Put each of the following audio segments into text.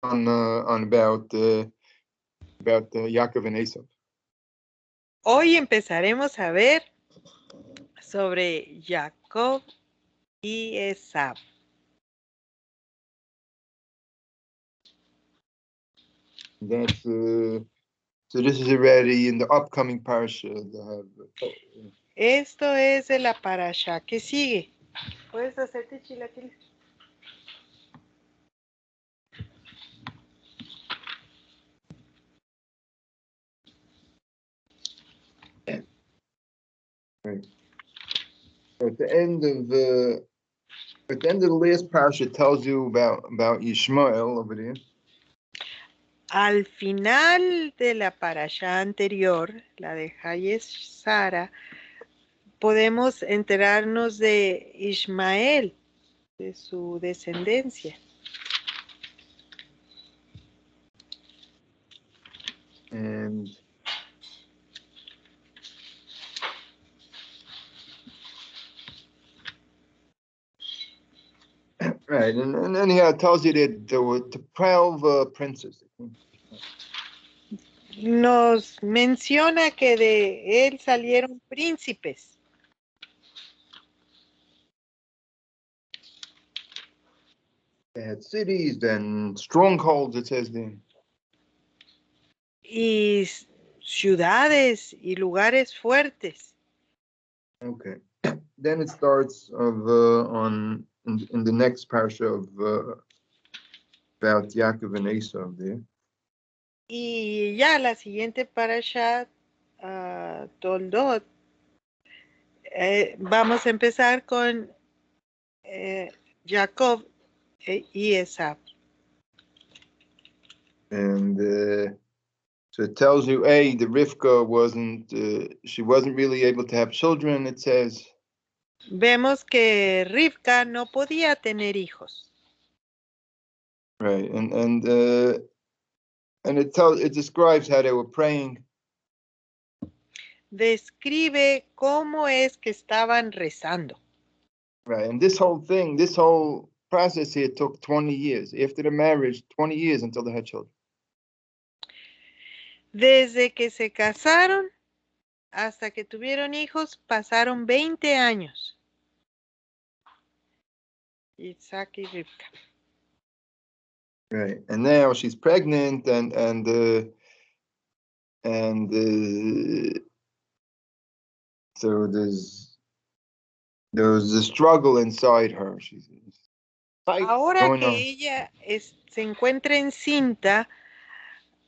on about Yaakov and Esav. Hoy empezaremos a ver sobre Jacob y Esaú. That's so this is already in the upcoming parsha. Esto es de la parasha que sigue. ¿Puedes hacerte chilaquiles? Right. At the end of the last parsha, it tells you about Yishmael over there. Al final de la parasha anterior, la de Hayes Sara, podemos enterarnos de Ismael, de su descendencia. And right, and then it tells you that there were 12 princes. Nos menciona que de él salieron príncipes. They had cities and strongholds, it says there. Y ciudades y lugares fuertes. Okay. Then it starts in the next parsha of about Yaakov and Esau there. Y ya la siguiente parasha, Toldot, vamos a empezar con Jacob y Esaú. And so it tells you, the Rivka she wasn't really able to have children, it says. Vemos que Rivka no podía tener hijos. Right, and it describes how they were praying. Describe cómo es que estaban rezando. Right, and this whole process here took 20 years. After the marriage, 20 years until they had children. Desde que se casaron hasta que tuvieron hijos, pasaron 20 años. Isaac y Rivka. Right, and now she's pregnant, and so there's a struggle inside her. Ahora que ella se encuentra encinta,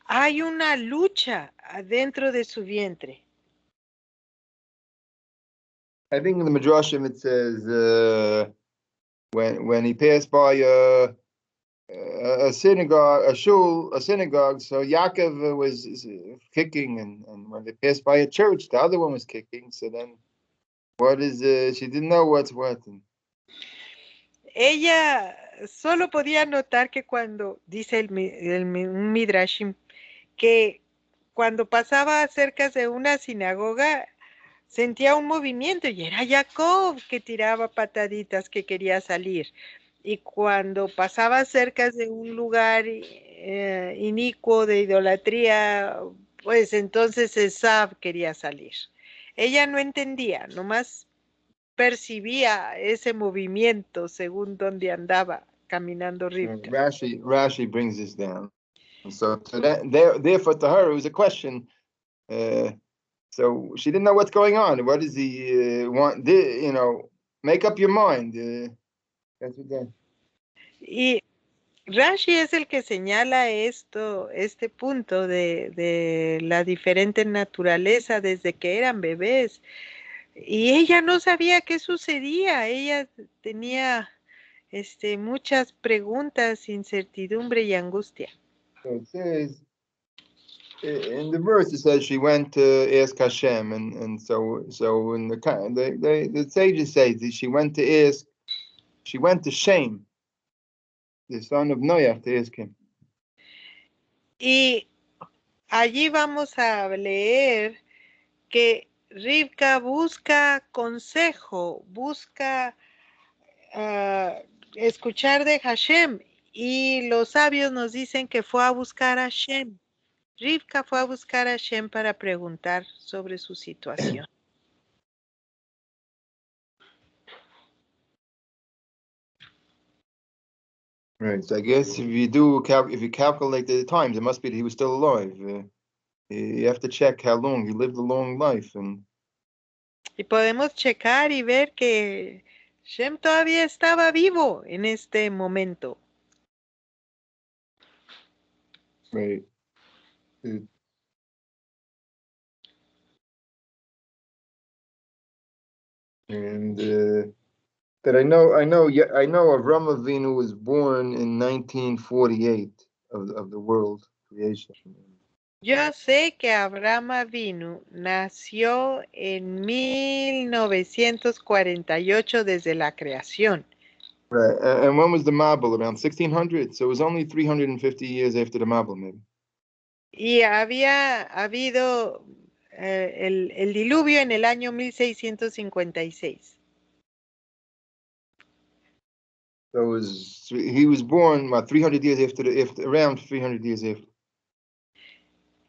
hay una lucha adentro de su vientre. I think in the Midrashim it says when he passed by a synagogue, so Yaakov was kicking, and when they passed by a church, the other one was kicking. So then, she didn't know what's what. Ella solo podía notar que cuando, dice un Midrashim, que cuando pasaba cerca de una sinagoga, sentía un movimiento y era Jacob que tiraba pataditas, que quería salir. Y cuando pasaba cerca de un lugar inicuo de idolatría, pues entonces Esaú quería salir. Ella no entendía, nomás percibía ese movimiento según donde andaba caminando Rivka. Rashi brings this down. So therefore, to her, it was a question. So she didn't know what's going on. What does he want? Make up your mind. That's what that. Y Rashi es el que señala este punto de la diferente naturaleza desde que eran bebés. Y ella no sabía qué sucedía. Ella tenía muchas preguntas, incertidumbre y angustia. So it says, in the verse it says she went to ask Hashem, and so in the sages say that she went to Shem, the son of Noach, to ask him. Y allí vamos a leer que Rivka busca consejo, busca escuchar de Hashem, Y los sabios nos dicen que fue a buscar a Shem. Rivka fue a buscar a Shem para preguntar sobre su situación. Right. So I guess if you calculate the times, it must be that he was still alive. You have to check how long he lived a long life, and Y podemos checar y ver que Shem todavía estaba vivo en este momento. right. And that I know Avram Avinu was born in 1948 of the world creation. Yo sé que Abraham Avinu nació en 1948 desde la creación. Right. And when was the Mabul? Around 1600. So it was only 350 years after the Mabul, maybe. Y había habido el diluvio en el año 1656. So he was born about 300 years around 300 years after.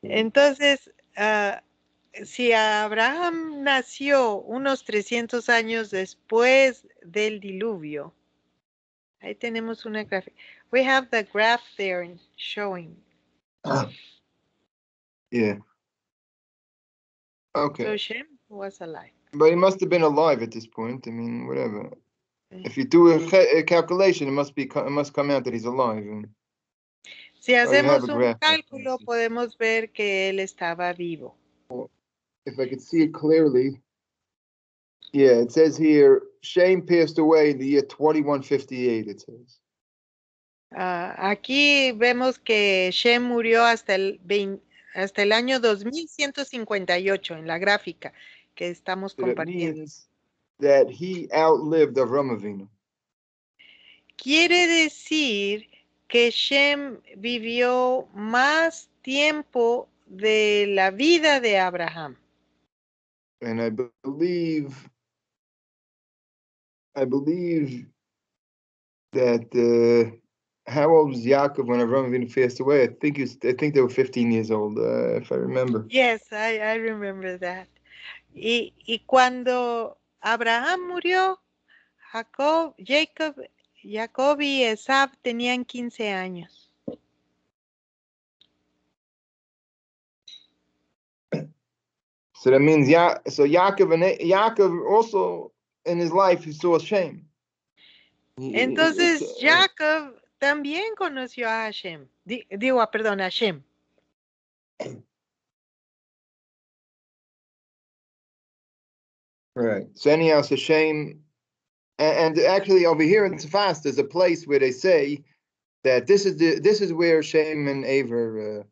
Entonces, si Abraham nació unos 300 años después del diluvio, ahí tenemos una gráfica. We have the graph there showing. Yeah. Okay. So Shem was alive. But he must have been alive at this point. I mean, whatever. If you do a calculation, it must come out that he's alive. Si hacemos un graph. cálculo, podemos ver que él estaba vivo. If I could see it clearly, yeah, it says here, Shem passed away in the year 2158, it says. Aquí vemos que Shem murió hasta el año 2158 en la gráfica que estamos compartiendo. Means that he outlived Avram Avinu. Quiere decir que Shem vivió más tiempo de la vida de Abraham. And I believe that how old was Yaakov when Avram Avinu passed away? I think they were 15 years old, if I remember. Yes, I remember that. Y cuando Abraham murió, Jacob y Esab tenían 15 años. So that means Yaakov also in his life he saw Shem. Entonces Jacob también conoció a Hashem. A Shem. Right. So anyhow, so Shem, and actually over here in Tzfas, there's a place where they say that this is where Shem and Aver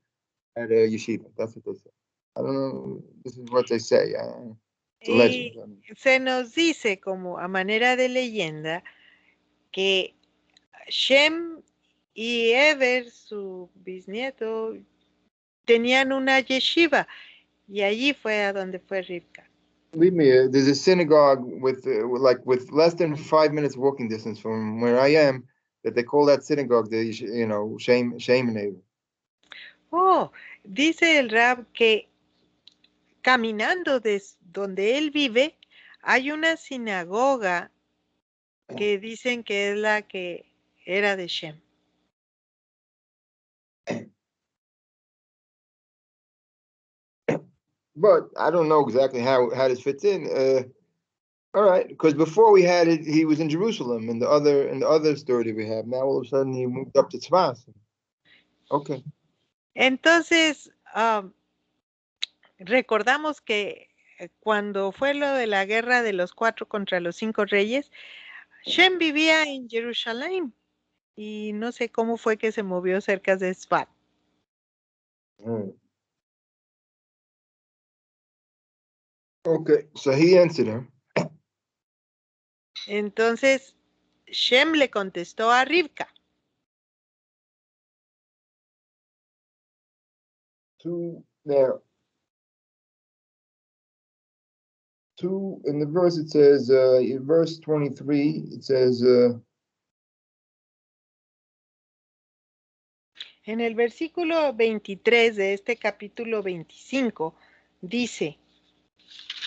had a yeshiva. That's what they say. I don't know. This is what they say. It's a legend. Se nos dice como a manera de leyenda que Shem y Ever, su bisnieto, tenían una yeshiva y allí fue a donde fue Rivka. Believe me, there's a synagogue with less than 5 minutes walking distance from where I am that they call that synagogue Shem and Aver. Oh, dice el Rab que caminando desde donde él vive hay una sinagoga que dicen que es la que era de Shem. But I don't know exactly how this fits in. All right, because before we had it, he was in Jerusalem, in the other story that we have. Now all of a sudden he moved up to Tzfas. Okay. Entonces, recordamos que cuando fue lo de la guerra de los 4 contra los 5 reyes, Shem vivía en Jerusalén y no sé cómo fue que se movió cerca de Sfat. Okay, so he answered her. Entonces, Shem le contestó a Rivka. In the verse it says, in verse 23, it says, En el versículo 23 de este capítulo 25 dice,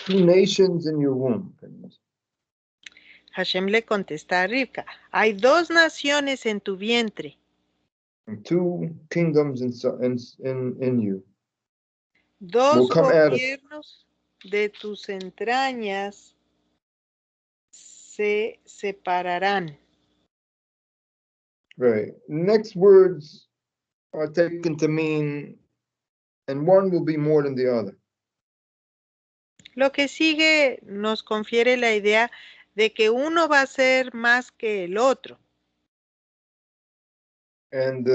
2 nations in your womb. Hashem le contesta a Rivka, hay 2 naciones en tu vientre, And 2 kingdoms in you. 2 come out of- gobiernos de tus entrañas se separarán. Right. Next words are taken to mean, and one will be more than the other. Lo que sigue nos confiere la idea de que uno va a ser más que el otro. And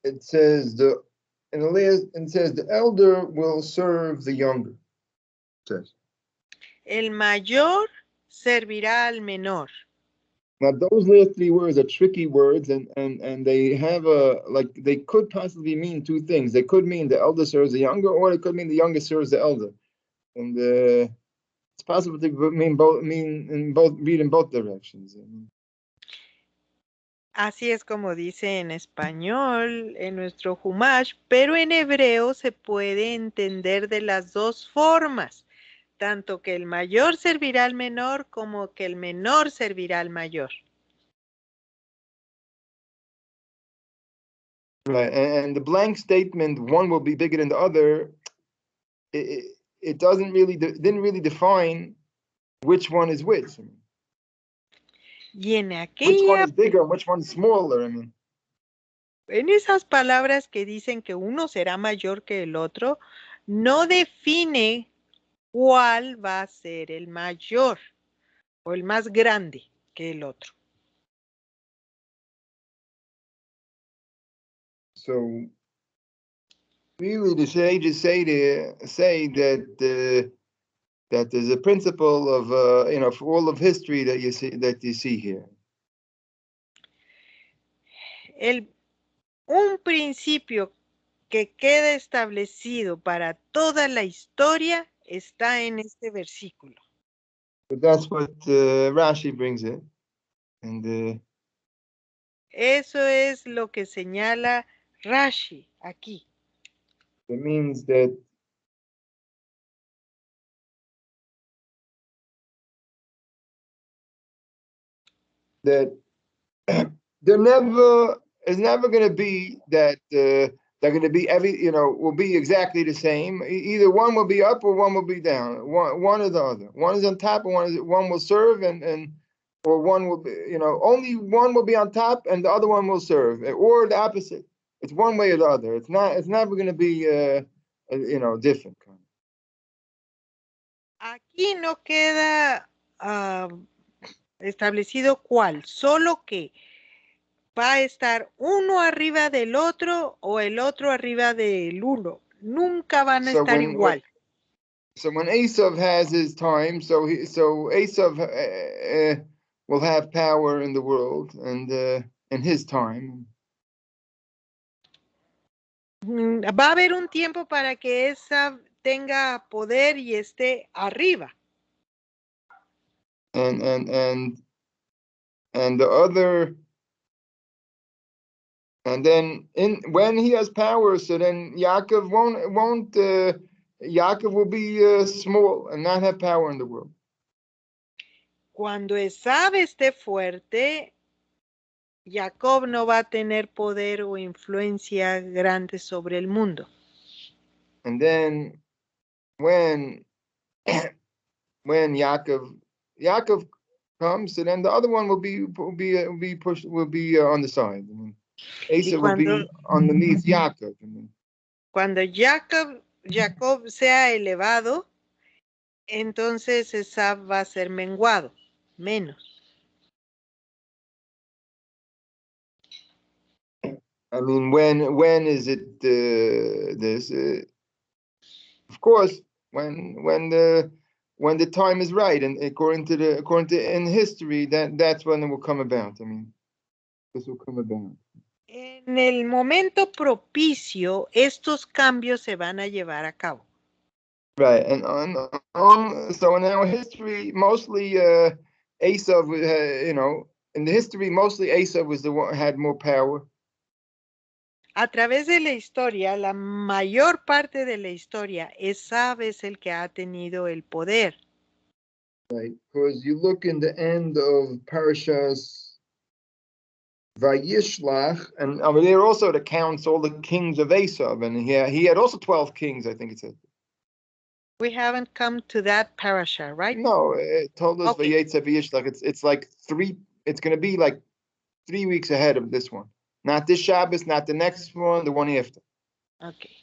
it says the elder will serve the younger. It says. El mayor servirá al menor. Now those last 3 words are tricky words, and they have they could possibly mean 2 things. They could mean the elder serves the younger, or it could mean the younger serves the elder. And it's possible to read in both directions. Así es como dice en español, en nuestro Humash, pero en hebreo se puede entender de las 2 formas, tanto que el mayor servirá al menor como que el menor servirá al mayor. Right, and the blank statement, one will be bigger than the other, it didn't really define which one is which. Y en Which one aquella, is bigger and which one is smaller, en esas palabras que dicen que uno será mayor que el otro, no define cuál va a ser el mayor o el más grande que el otro. So really the sages say that that there's a principle of for all of history that you see here. Un principio que queda establecido para toda la historia está en este versículo. But that's what Rashi brings it, and eso es lo que señala Rashi aquí. It means that it's never going to be that they're going to be will be exactly the same. Either one will be up or one will be down. One or the other. One is on top and one will serve or one will be, only one will be on top and the other one will serve, or the opposite. It's one way or the other. It's never going to be different. Aquí no queda establecido cuál, solo que va a estar uno arriba del otro o el otro arriba del uno. Nunca van a estar igual. So when Esav has his time, so Esav will have power in the world and in his time. Va a haber un tiempo para que Esav tenga poder y esté arriba. And the other, and then when he has power, so then Yaakov won't Yaakov will be small and not have power in the world. Cuando Esav esté fuerte, Jacob no va a tener poder o influencia grande sobre el mundo. And then when Yaakov comes, so then the other one will be pushed, will be on the side. Asa will be underneath Yaakov. Cuando Jacob sea elevado, entonces Esav va a ser menguado, menos. I mean, when is it this? Of course, when the time is right, and according to in history, that's when it will come about. I mean, this will come about. En el momento propicio, estos cambios se van a llevar a cabo. Right, and so in our history, mostly Esav, in the history, mostly Esav was the one had more power. A través de la historia, la mayor parte de la historia, Esav es el que ha tenido el poder. Right, because you look in the end of Parashas Vayishlach, and I mean, there also it counts all the kings of Esav, and he had also 12 kings, I think it said. We haven't come to that parasha, right? No, it told us Okay. Vayetzav Vayishlach. It's like it's going to be like 3 weeks ahead of this one. Not this Shabbos, not the next one, the one after. Okay.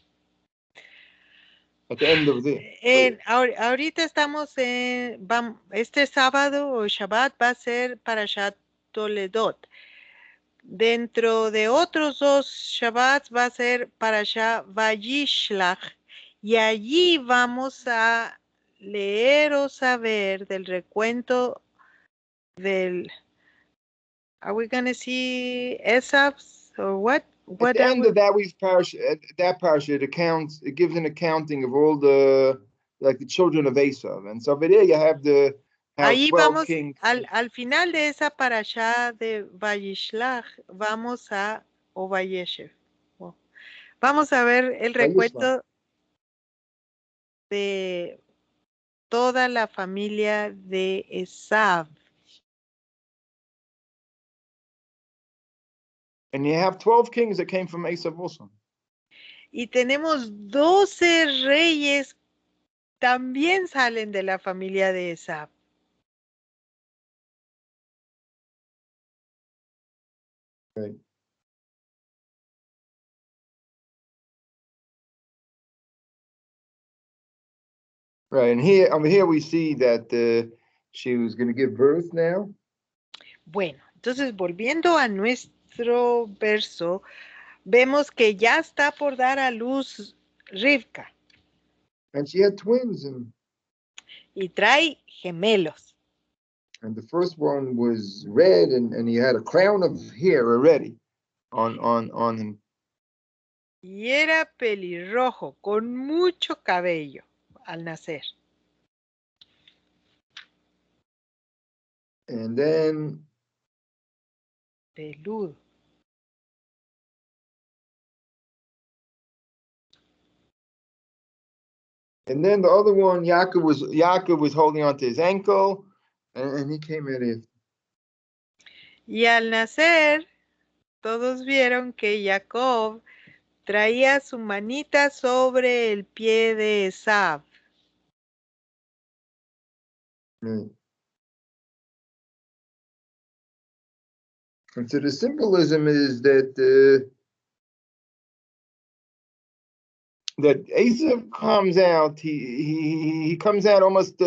At the end of the. Ahorita estamos este sábado o Shabbat va a ser Parashat Toledot. Dentro de otros 2 Shabbats va a ser Parashat Vayishlach. Y allí vamos a leer o saber del recuento del... Are we going to see Esav's or what? At the end of that week's parasha, it accounts. It gives an accounting of all the children of Esav, and so over there you have Ahí 12 vamos, kings. al final de esa parashá de Vayishlach, vamos a, o Vayeshev, vamos a ver el recuento de toda la familia de Esav. And you have 12 kings that came from Esav also. Y tenemos 12 reyes también salen de la familia de Esav. Right. Right, and here we see that she was going to give birth now. Bueno, entonces volviendo a nuestro verso, vemos que ya está por dar a luz Rivka. And she had twins, y trae gemelos. And the first one was red, and he had a crown of hair already on him. Y era pelirrojo, con mucho cabello al nacer. And then peludo. And then the other one, Yaakov was holding onto his ankle, and he came in it. Y al nacer, todos vieron que Jacob traía su manita sobre el pie de Esav. Right. And so the symbolism is that that Esav comes out. He comes out almost.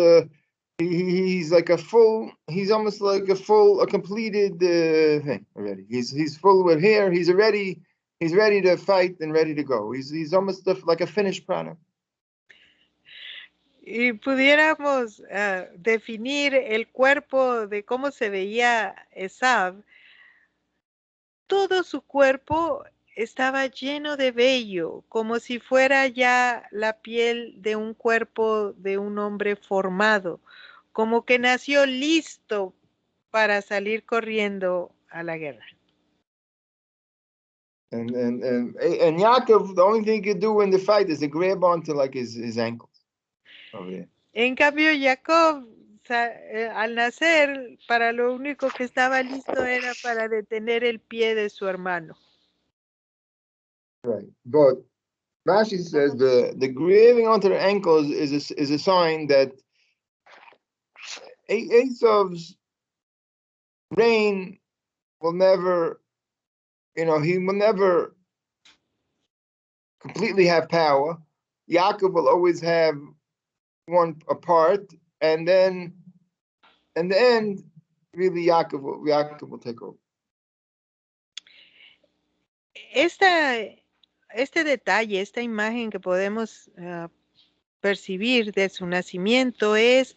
He's like almost like a completed thing already. He's full with hair. He's ready to fight and ready to go. He's almost like a finished product. Y pudiéramos definir el cuerpo de cómo se veía Esav. Todo su cuerpo estaba lleno de vello, como si fuera ya la piel de un cuerpo de un hombre formado, como que nació listo para salir corriendo a la guerra. And Yaakov, the only thing he could do in the fight is to grab onto like his ankles. Oh, yeah. En cambio, Jacob, al nacer, para lo único que estaba listo era para detener el pie de su hermano. Right, but Rashi says the grabbing onto the ankles is a sign that Esav's reign will never, he will never completely have power. Yaakov will always have one apart, and then in the end, really Yaakov will take over. Este detalle, esta imagen que podemos percibir de su nacimiento es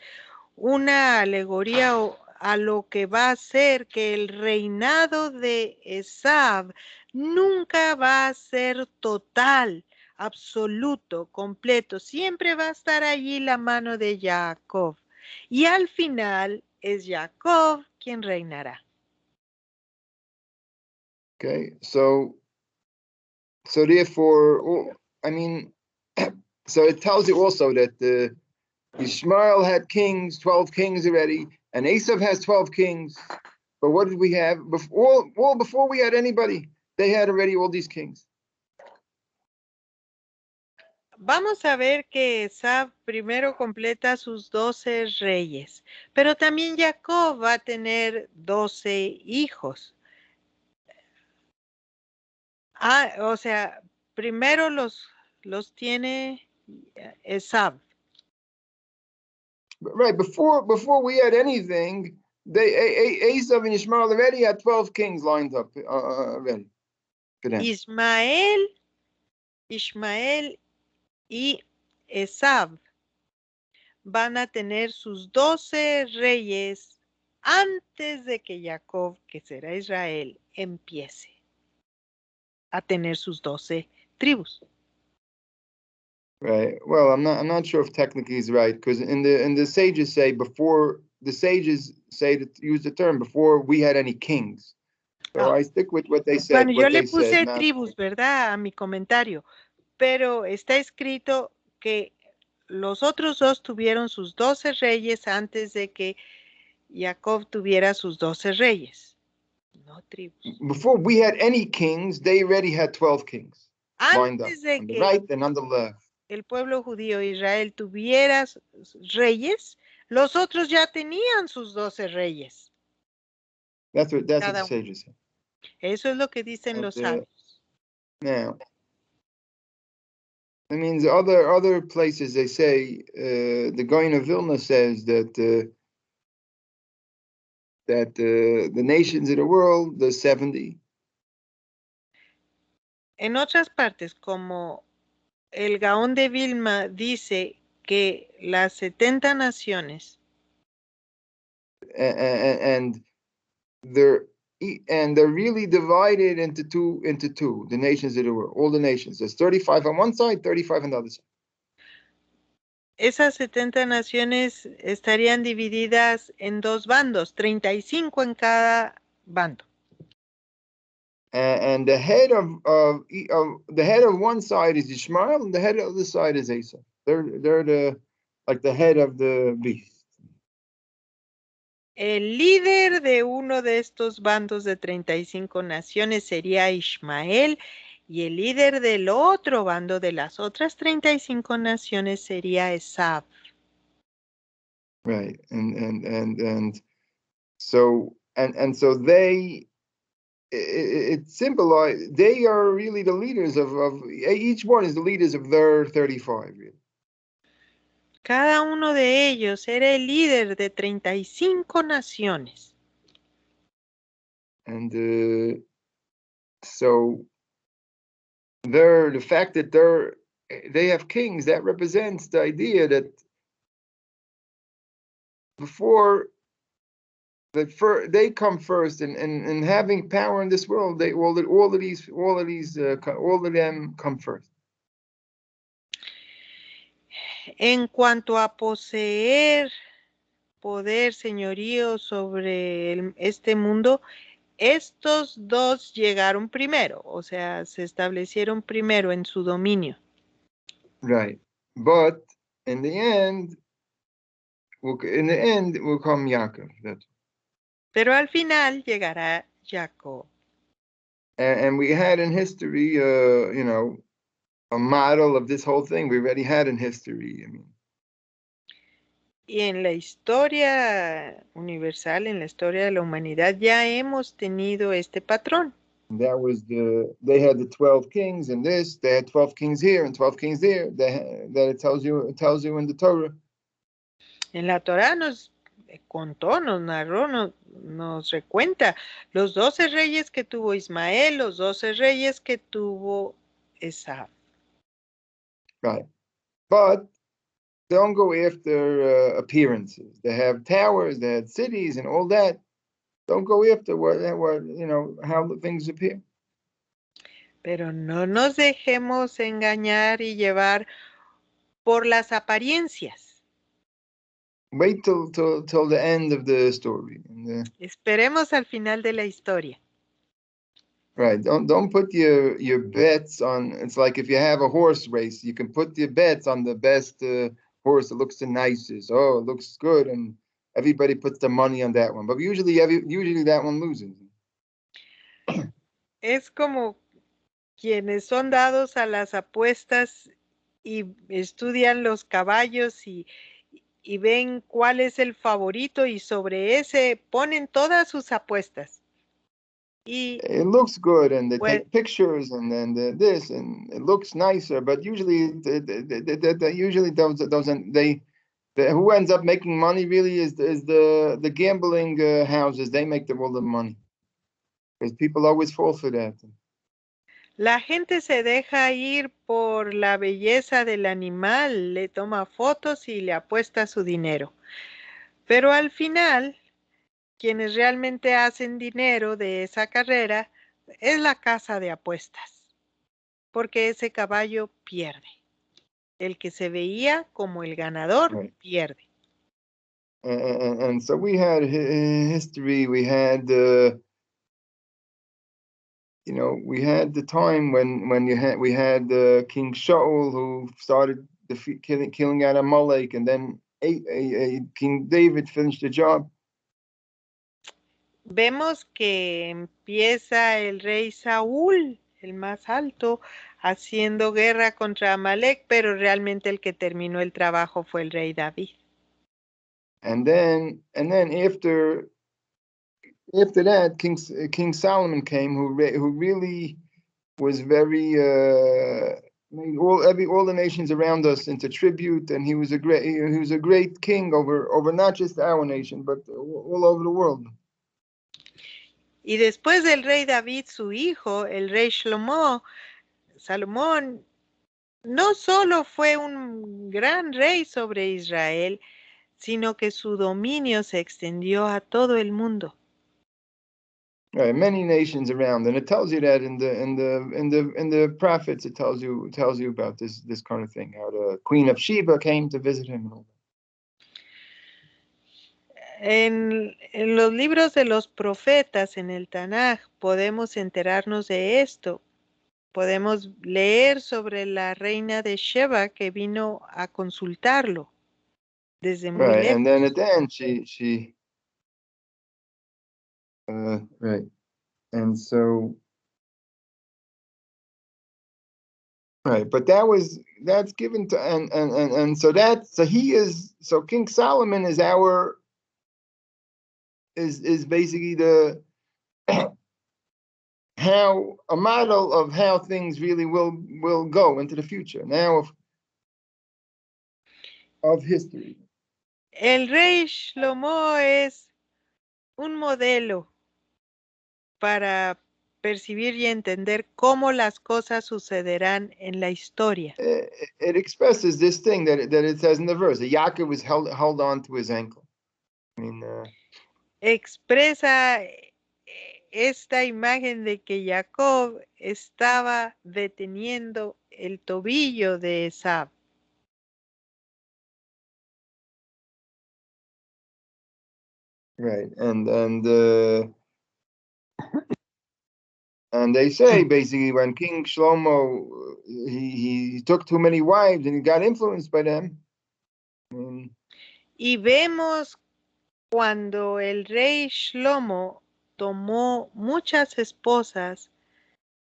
una alegoría a lo que va a ser que el reinado de Esav nunca va a ser total, absoluto, completo. Siempre va a estar allí la mano de Jacob. Y al final es Jacob quien reinará. Okay, so So therefore, I mean, so it tells you also that Ishmael had kings, 12 kings already, and Esav has 12 kings. But what did we have? Before we had anybody, they had already all these kings. Vamos a ver que Esab primero completa sus 12 reyes, pero también Jacob va a tener 12 hijos. O sea, primero los tiene Esab. Right, before we had anything, Esav and Ishmael already had 12 kings lined up already for them. Ismael y Esab van a tener sus 12 reyes antes de que Jacob, que será Israel, empiece a tener sus 12 tribus. Right. Well, I'm not sure if technically he's right, because in the sages say use the term before we had any kings. So I stick with what they said. Bueno, yo le puse tribus, ¿verdad? A mi comentario, pero está escrito que los otros dos tuvieron sus 12 reyes antes de que Jacob tuviera sus 12 reyes, no tribus. Before we had any kings, they already had 12 kings lined up Antes de on the que right and on the left. el pueblo judío Israel tuviera reyes, los otros ya tenían sus 12 reyes. That's what the sages say. Eso es lo que dicen los sabios. Now, that means other places they say the Gaon of Vilna says that the nations of the world, the 70. En otras partes, como el Gaón de Vilna dice que las 70 naciones and they're really divided into two, the nations of the world, all the nations. There's 35 on one side, 35 on the other side. Esas 70 naciones estarían divididas en dos bandos, 35 en cada bando. And the head of one side is Ishmael, and the head of the other side is Esau. They're the head of the beast. El líder de uno de estos bandos de 35 naciones sería Ismael y el líder del otro bando de las otras 35 naciones sería Esab. Right, and so they. It symbolizes they are really the leaders of each one is the leaders of their 35. Really. Cada uno de ellos era el líder de 35 naciones. And so the fact that they have kings, that represents the idea that before they come first and having power in this world, all of them come first. En cuanto a poseer poder, señorío sobre este mundo, estos dos llegaron primero, o sea, se establecieron primero en su dominio. Right, but in the end will come Yaakov. Pero al final llegará Jacob. And we had in history, a model of this whole thing. We already had in history. I mean. Y en la historia universal, en la historia de la humanidad, ya hemos tenido este patrón. That was they had the 12 kings in this, they had 12 kings here and 12 kings there. That it tells you in the Torah. En la Torah nos contó, nos narró, nos recuenta los 12 reyes que tuvo Ismael, los 12 reyes que tuvo Esab. Right. But don't go after appearances. They have towers, they had cities and all that. Don't go after how things appear. Pero no nos dejemos engañar y llevar por las apariencias. Wait till the end of the story. Esperemos al final de la historia. Right. Don't put your bets on. It's like if you have a horse race, you can put your bets on the best horse that looks the nicest. Oh, it looks good, and everybody puts the money on that one. But usually that one loses. Es como quienes son dados a las apuestas y estudian los caballos y ven cuál es el favorito y sobre ese ponen todas sus apuestas. Y It looks good, and they pues, take pictures, and then this, and it looks nicer. But usually, usually those doesn't they. Who ends up making money really is the gambling houses. They make all the money because people always fall for that. la gente se deja ir por la belleza del animal, le toma fotos y le apuesta su dinero. Pero al final, quienes realmente hacen dinero de esa carrera es la casa de apuestas, porque ese caballo pierde. El que se veía como el ganador Right. pierde. And so we had history. We had we had the time when we had King Shaul who started killing out Amalek, and then King David finished the job. Vemos que empieza el rey Saúl, el más alto, haciendo guerra contra Amalek, pero realmente el que terminó el trabajo fue el rey David. And then after that, King Solomon came, who really was very made all the nations around us into tribute, and he was a great king over not just our nation but all over the world. Y después del rey David, su hijo, el rey Salomón, no solo fue un gran rey sobre Israel, sino que su dominio se extendió a todo el mundo. Many nations around, and it tells you that in the prophets, it tells you about this kind of thing, how the Queen of Sheba came to visit him and all that. En los libros de los profetas, en el Tanaj, podemos enterarnos de esto. Podemos leer sobre la reina de Sheba que vino a consultarlo desde muy Right, lejos. and then at the end, she right, and so right, but that's given to and so King Solomon is is basically the how a model of how things really will go into the future now of history. El rey Shlomo es un modelo para percibir y entender cómo las cosas sucederán en la historia. It expresses this thing that it says in the verse that Yaakov was held on to his ankle. I mean, Expresa esta imagen de que Jacob estaba deteniendo el tobillo de Esab. right, and they say basically when King Shlomo he took too many wives and he got influenced by them. Y vemos cuando el rey Shlomo tomó muchas esposas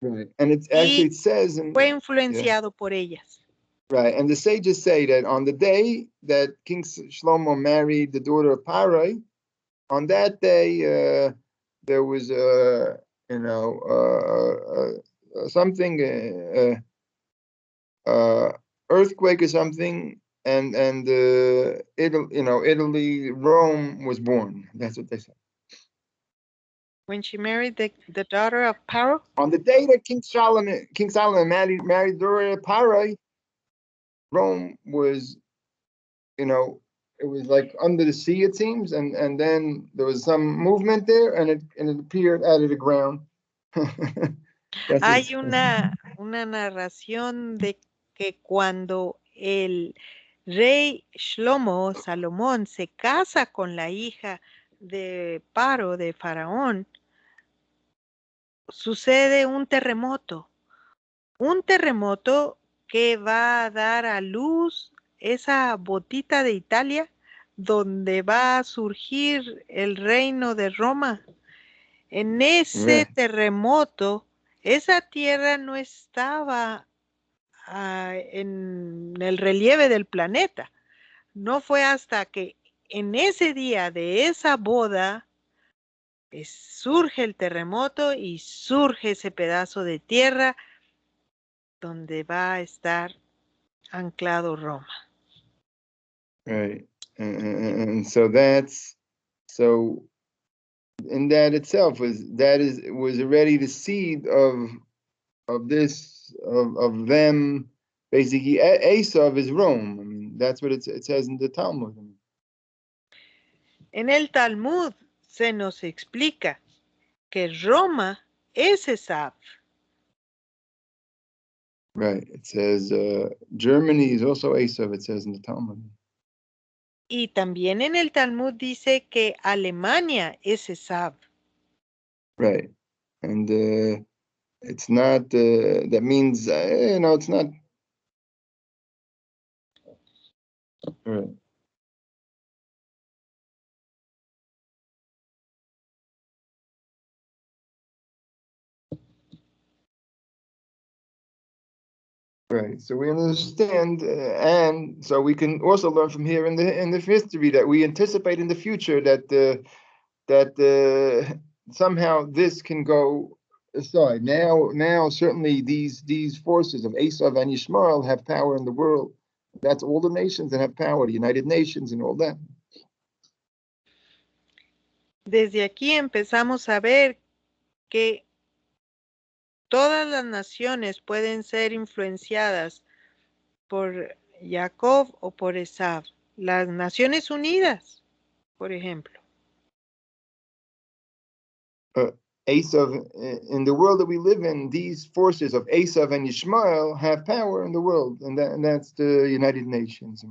Right, and it says fue influenciado por ellas. Right, and the sages say that on the day that King Shlomo married the daughter of Parai, on that day there was something earthquake or something, and Italy, Rome was born. That's what they say. When she married the daughter of Paro? On the day that King Solomon married the daughter of Parai, Rome was, it was like under the sea, it seems, and then there was some movement there, and it appeared out of the ground. Hay una narración de que cuando el rey Shlomo, Salomón, se casa con la hija de Paro, de Faraón, sucede un terremoto que va a dar a luz esa botita de Italia donde va a surgir el reino de Roma. En ese Right. terremoto, esa tierra no estaba en el relieve del planeta. No fue hasta que en ese día de esa boda surge el terremoto y surge ese pedazo de tierra donde va a estar anclado Roma. Right. And so that's so and that itself was already the seed of this of them basically Esav is Rome. I mean that's what it says in the Talmud. En el Talmud se nos explica que Roma es Esav. Right. It says Germany is also Esav, it says in the Talmud. Y también en el Talmud dice que Alemania es Esav. Right. And it's not that means it's not right. Right. So we understand, and so we can also learn from here in the history that we anticipate in the future that somehow this can go aside. Now certainly these forces of Esav and Yishmael have power in the world. That's all the nations that have power, the United Nations and all that. Desde aquí empezamos a ver que todas las naciones pueden ser influenciadas por Jacob o por Esav. Las Naciones Unidas, por ejemplo. Esav, in the world that we live in, these forces of Esav and Yishmael have power in the world, and that's the United Nations.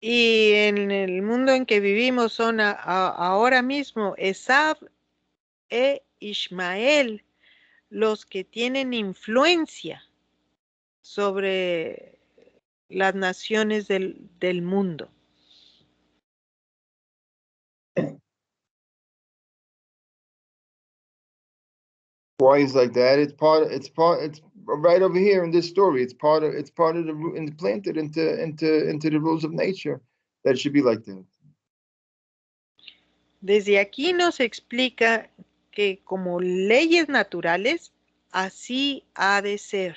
Y en el mundo en que vivimos son ahora mismo Esav e Ismael los que tienen influencia sobre las naciones del mundo. Why is like that? It's right over here in this story. It's part of the implanted into the rules of nature that it should be like that. Desde aquí nos explica que como leyes naturales, así ha de ser.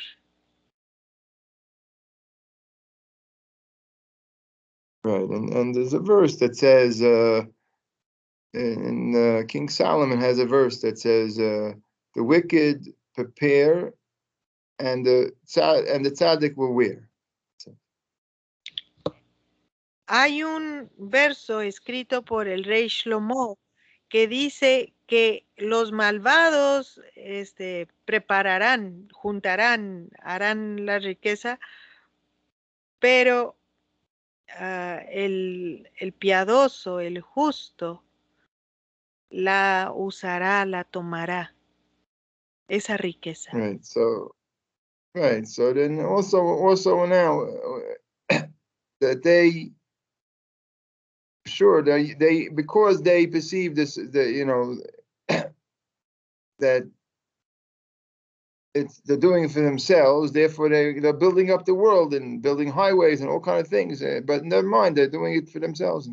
Right, and there's a verse that says, King Solomon has a verse that says, the wicked prepare, and the tzaddik will wear. Hay un verso escrito por el rey Shlomo que dice que los malvados prepararán, juntarán, harán la riqueza, pero el piadoso, el justo, la usará, la tomará, esa riqueza. Right. So then also now that they because they perceive this that they're doing it for themselves, therefore they're building up the world and building highways and all kind of things, but in their mind they're doing it for themselves.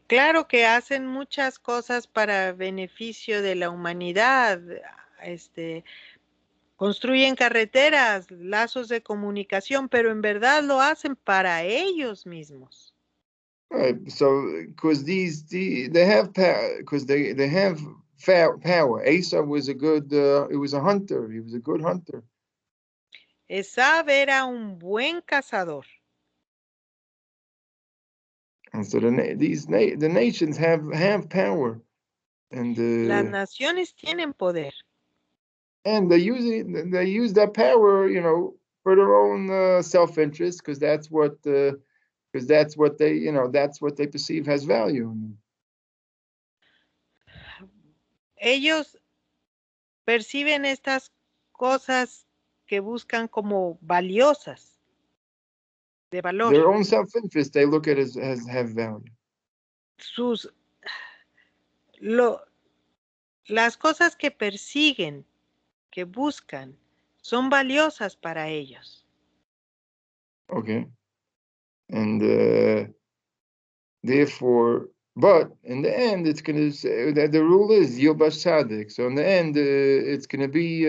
Claro que hacen muchas cosas para beneficio de la humanidad, construyen carreteras, lazos de comunicación, pero en verdad lo hacen para ellos mismos. Right. So because they have power, because they have power. Asa was a good he was a hunter. He was a good hunter. Esav era un buen cazador. And so the nations have power, and Las naciones tienen poder. And they use that power, for their own self-interest, because that's what they, that's what they perceive has value. ellos perciben estas cosas que buscan como valiosas, de valor. Their own self-interest, they look at as have value. Las cosas que persiguen, que buscan, son valiosas para ellos. Okay. And therefore, but in the end, it's going to say that the rule is Yobash Sadik. So in the end, it's going to be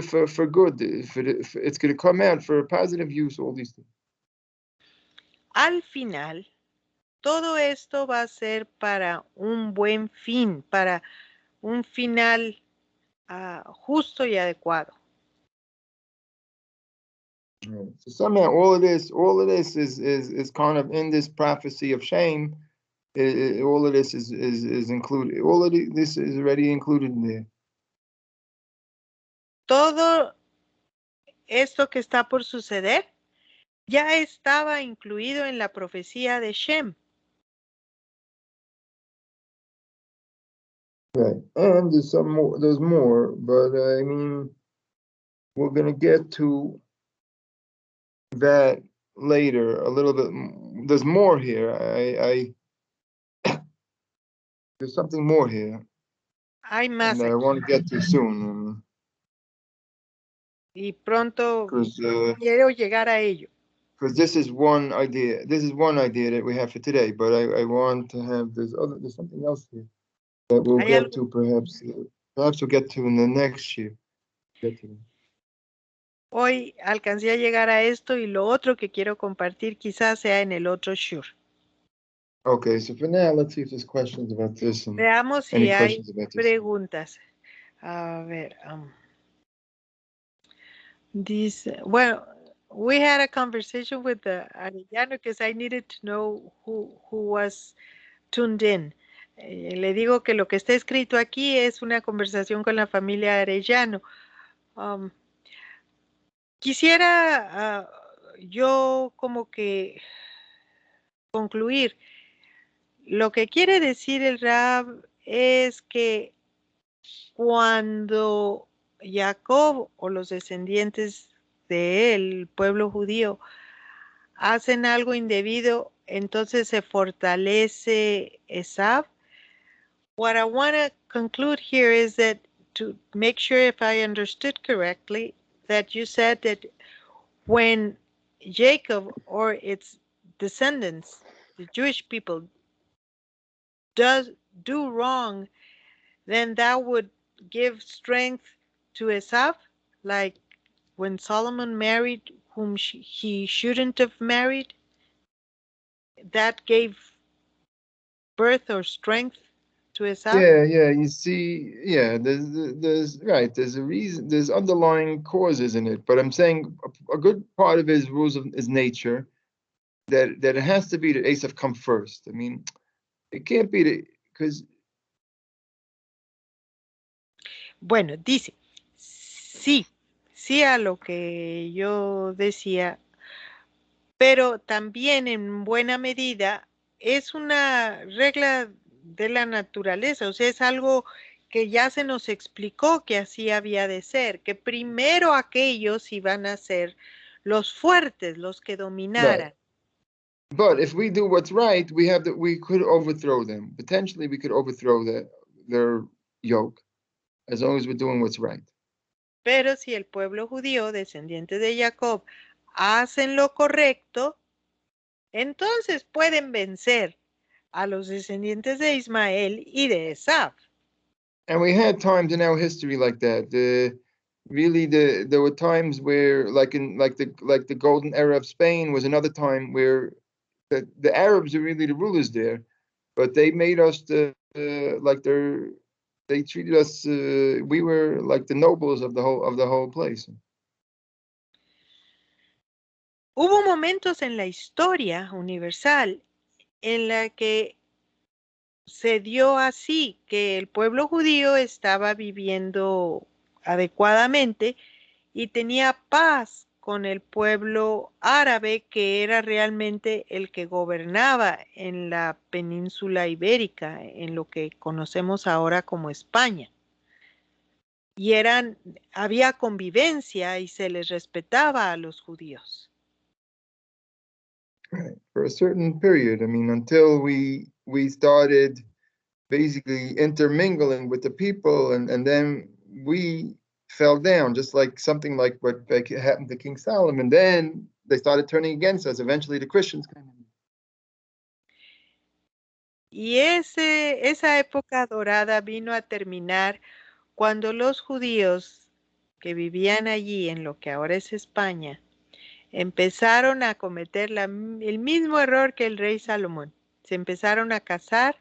for good. It's going to come out for positive use. All these things. Al final, todo esto va a ser para un buen fin, para un final justo y adecuado. Right. So somehow all of this is kind of in this prophecy of shame. All of this is included. All of this is already included in there. Todo esto que está por suceder ya estaba incluido en la profecía de Shem. Right. And there's some more. There's more, but I mean, we're gonna get to that later a little bit. There's more here. There's something more here. Hay más and I aquí. want to get to soon. Y pronto Because quiero llegar a ello. this is one idea. This is one idea that we have for today. But I want to have there's something else here that we'll get to perhaps. Perhaps we'll get to in the next year. Hoy alcancé a llegar a esto y lo otro que quiero compartir quizás sea en el otro shur. Okay, so for now, let's see if there's questions about this. And Veamos si any hay questions about this. preguntas. A ver. Well, we had a conversation with Arellano because I needed to know who was tuned in. Le digo que lo que está escrito aquí es una conversación con la familia Arellano. Quisiera yo como que concluir. Lo que quiere decir el Rab es que cuando Jacob o los descendientes de él, el pueblo judío, hacen algo indebido, entonces se fortalece Esav. What I want to conclude here is that to make sure if I understood correctly, that you said that when Jacob or its descendants, the Jewish people, do wrong, then that would give strength to Esav, like when Solomon married whom he shouldn't have married, that gave birth or strength to Esav. Yeah. You see, there's right. There's a reason. There's underlying causes in it. But I'm saying a good part of his rules of his nature that it has to be that Esav come first. I mean, it can't be because. Bueno, dice, sí a lo que yo decía, pero también en buena medida es una regla de la naturaleza, o sea, es algo que ya se nos explicó que así había de ser, que primero aquellos iban a ser los fuertes, los que dominaran. Right. But if we do what's right, we could overthrow them. Potentially, we could overthrow their yoke, as long as we're doing what's right. Pero si el pueblo judío, descendiente de Jacob, hacen lo correcto, entonces pueden vencer a los descendientes de Ismael y de Esav. And we had times in our history like that. There were times where, like the golden era of Spain, was another time where the Arabs are really the rulers there, but they made us they treated us. We were like the nobles of the whole place. Hubo momentos en la historia universal en la que se dio así, que el pueblo judío estaba viviendo adecuadamente y tenía paz con el pueblo árabe, que era realmente el que gobernaba en la península ibérica, en lo que conocemos ahora como España. Y había convivencia y se les respetaba a los judíos. Right. For a certain period. I mean, until we started basically intermingling with the people, and then we fell down, just like something like what happened to King Solomon. Then they started turning against us. Eventually, the Christians came in. Y esa época dorada vino a terminar cuando los judíos que vivían allí, en lo que ahora es España, empezaron a cometer el mismo error que el rey Salomón. Se empezaron a casar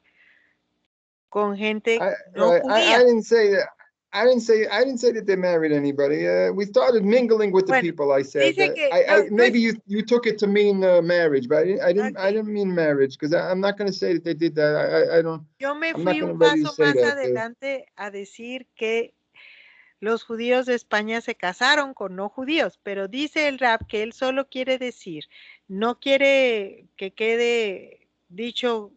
con gente no I judía. didn't say that. I didn't say that they married anybody. We started mingling with the Bueno, people. I said dice que maybe you took it to mean marriage, but I okay. didn't mean marriage, because I'm not going to say that they did that. I don't. Yo me I'm not fui going un to let you paso say más that. adelante a decir que los judíos de España se casaron con no judíos, pero dice el Rab que él solo quiere decir, no quiere que quede dicho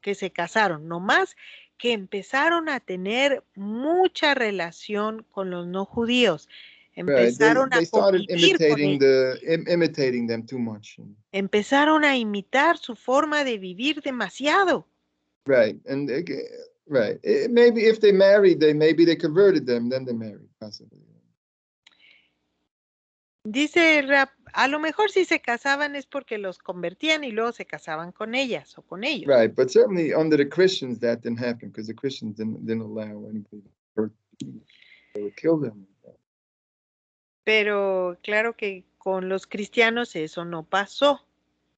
que se casaron, nomás que empezaron a tener mucha relación con los no judíos, Right. empezaron a They started convivir con ellos, imitating them too much. empezaron a imitar su forma de vivir demasiado. Right. And right. Maybe if they married, maybe they converted them, then they married, possibly. Dice el Rab, a lo mejor si se casaban es porque los convertían y luego se casaban con ellas o con ellos. Right, but certainly under the Christians that didn't happen, because the Christians didn't allow anybody to hurt people. They would kill them. Pero claro que con los cristianos eso no pasó,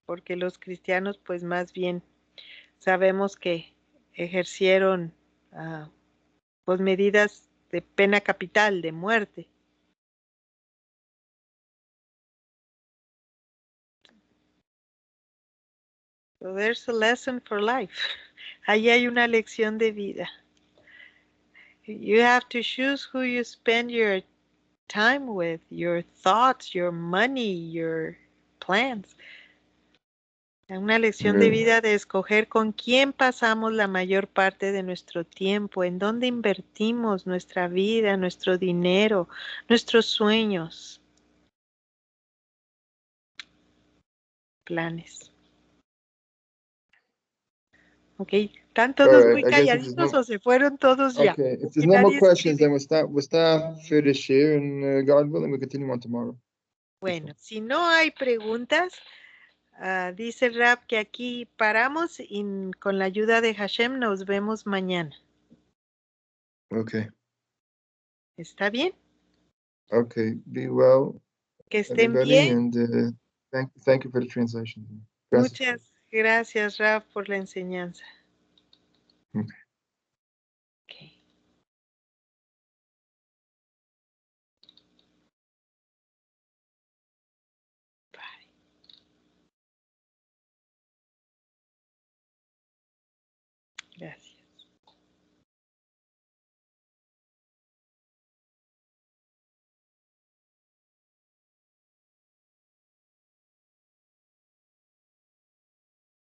porque los cristianos pues más bien sabemos que ejercieron pues medidas de pena capital, de muerte. So there's a lesson for life. Ahí hay una lección de vida. You have to choose who you spend your time with, your thoughts, your money, your plans. Una lección de vida de escoger con quién pasamos la mayor parte de nuestro tiempo, en dónde invertimos nuestra vida, nuestro dinero, nuestros sueños, planes. Ok, ¿están All todos right, muy I guess if there's calladitos o se fueron todos ya? okay, if there's Que no more nadie questions, escribe. then we'll stop for this year, and God willing, we continue on tomorrow. Bueno, si no hay preguntas, dice el Rab que aquí paramos y con la ayuda de Hashem nos vemos mañana. Okay. ¿Está bien? Okay. Be well, Que estén everybody, bien. and thank you for the translation. Gracias. Muchas gracias, Rab, por la enseñanza. Okay. Okay. Bye. Gracias.